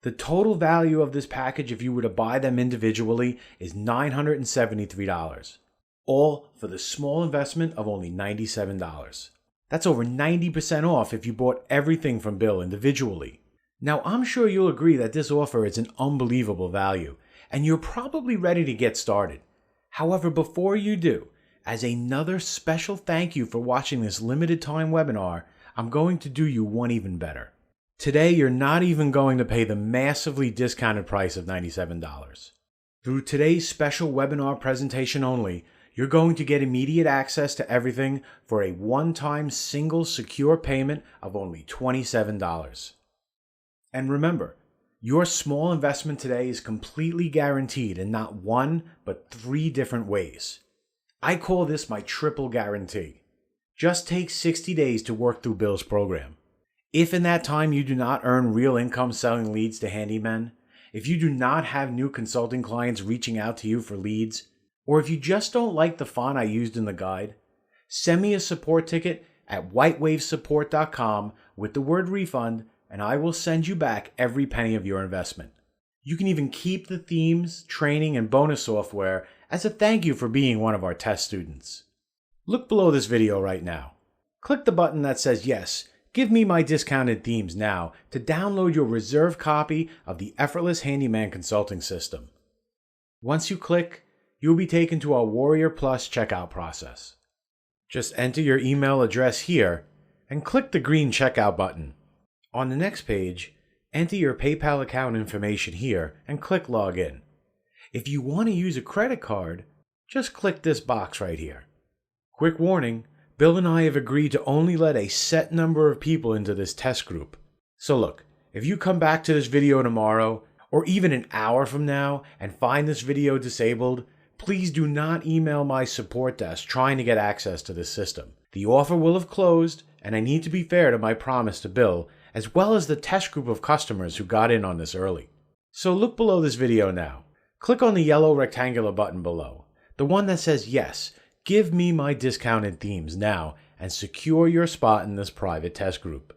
The total value of this package, if you were to buy them individually, is $973, all for the small investment of only $97. That's over 90% off if you bought everything from Bill individually. Now, I'm sure you'll agree that this offer is an unbelievable value, and you're probably ready to get started. However, before you do, as another special thank you for watching this limited time webinar, I'm going to do you one even better. Today, you're not even going to pay the massively discounted price of $97. Through today's special webinar presentation only, you're going to get immediate access to everything for a one-time single secure payment of only $27. And remember, your small investment today is completely guaranteed in not one, but 3 different ways. I call this my triple guarantee. Just take 60 days to work through Bill's program. If in that time you do not earn real income selling leads to handymen, if you do not have new consulting clients reaching out to you for leads, or if you just don't like the font I used in the guide, send me a support ticket at whitewavesupport.com with the word refund, and I will send you back every penny of your investment. You can even keep the themes, training, and bonus software as a thank you for being one of our test students. Look below this video right now. Click the button that says yes, give me my discounted themes now to download your reserved copy of the Effortless Handyman Consulting System. Once you click, you'll be taken to our Warrior Plus checkout process. Just enter your email address here and click the green checkout button. On the next page, enter your PayPal account information here and click Login. If you want to use a credit card, just click this box right here. Quick warning, Bill and I have agreed to only let a set number of people into this test group. So look, if you come back to this video tomorrow, or even an hour from now, and find this video disabled, please do not email my support desk trying to get access to this system. The offer will have closed, and I need to be fair to my promise to Bill, as well as the test group of customers who got in on this early. So look below this video now. Click on the yellow rectangular button below, the one that says yes, give me my discounted themes now, and secure your spot in this private test group.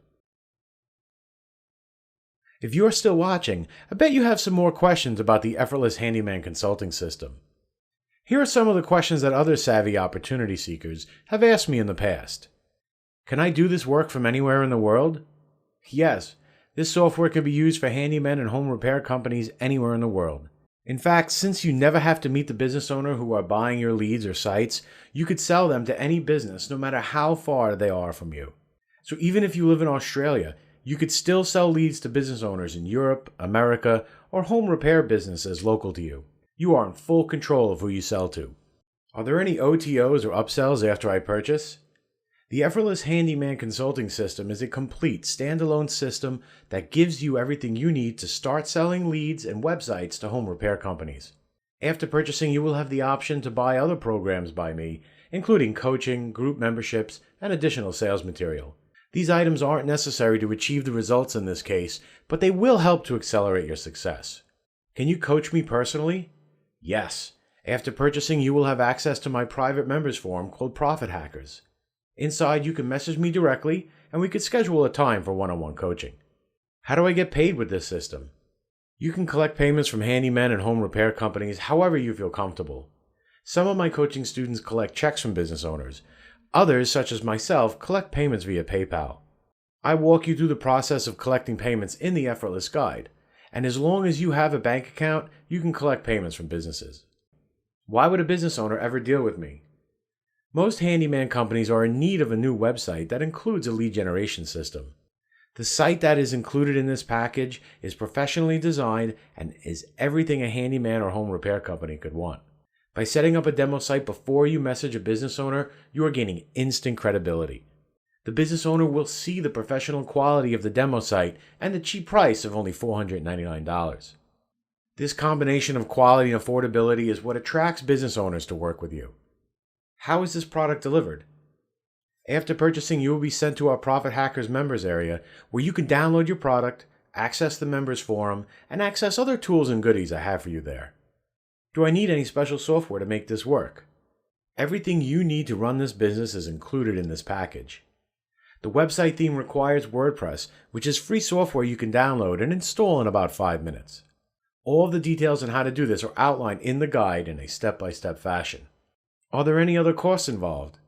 If you're still watching, I bet you have some more questions about the Effortless Handyman Consulting System. Here are some of the questions that other savvy opportunity seekers have asked me in the past. Can I do this work from anywhere in the world? Yes, this software can be used for handymen and home repair companies anywhere in the world. In fact, since you never have to meet the business owner who are buying your leads or sites, you could sell them to any business no matter how far they are from you. So even if you live in Australia, you could still sell leads to business owners in Europe, America, or home repair businesses local to you. You are in full control of who you sell to. Are there any OTOs or upsells after I purchase? The Effortless Handyman Consulting System is a complete standalone system that gives you everything you need to start selling leads and websites to home repair companies. After purchasing, you will have the option to buy other programs by me, including coaching, group memberships, and additional sales material. These items aren't necessary to achieve the results in this case, but they will help to accelerate your success. Can you coach me personally? Yes. After purchasing, you will have access to my private members forum called Profit Hackers. Inside, you can message me directly, and we could schedule a time for one-on-one coaching. How do I get paid with this system? You can collect payments from handymen and home repair companies however you feel comfortable. Some of my coaching students collect checks from business owners. Others, such as myself, collect payments via PayPal. I walk you through the process of collecting payments in the Effortless Guide, and as long as you have a bank account, you can collect payments from businesses. Why would a business owner ever deal with me? Most handyman companies are in need of a new website that includes a lead generation system. The site that is included in this package is professionally designed and is everything a handyman or home repair company could want. By setting up a demo site before you message a business owner, you are gaining instant credibility. The business owner will see the professional quality of the demo site and the cheap price of only $499. This combination of quality and affordability is what attracts business owners to work with you. How is this product delivered? After purchasing, you will be sent to our Profit Hackers members area where you can download your product, access the members forum, and access other tools and goodies I have for you there. Do I need any special software to make this work? Everything you need to run this business is included in this package. The website theme requires WordPress, which is free software you can download and install in about 5 minutes. All of the details on how to do this are outlined in the guide in a step-by-step fashion. Are there any other costs involved?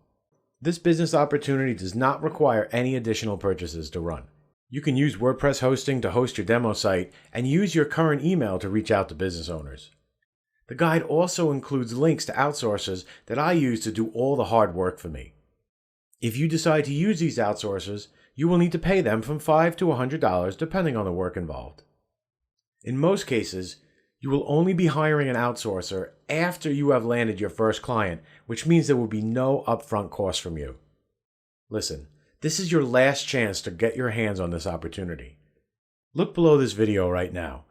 This business opportunity does not require any additional purchases to run. You can use WordPress hosting to host your demo site and use your current email to reach out to business owners. The guide also includes links to outsourcers that I use to do all the hard work for me. If you decide to use these outsourcers, you will need to pay them from $5 to $100 depending on the work involved. In most cases, you will only be hiring an outsourcer after you have landed your first client, which means there will be no upfront cost from you. Listen, this is your last chance to get your hands on this opportunity. Look below this video right now.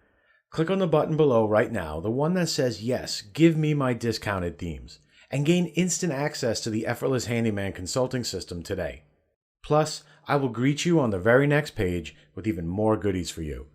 Click on the button below right now, the one that says, "Yes, give me my discounted themes," and gain instant access to the Effortless Handyman consulting system today. Plus, I will greet you on the very next page with even more goodies for you.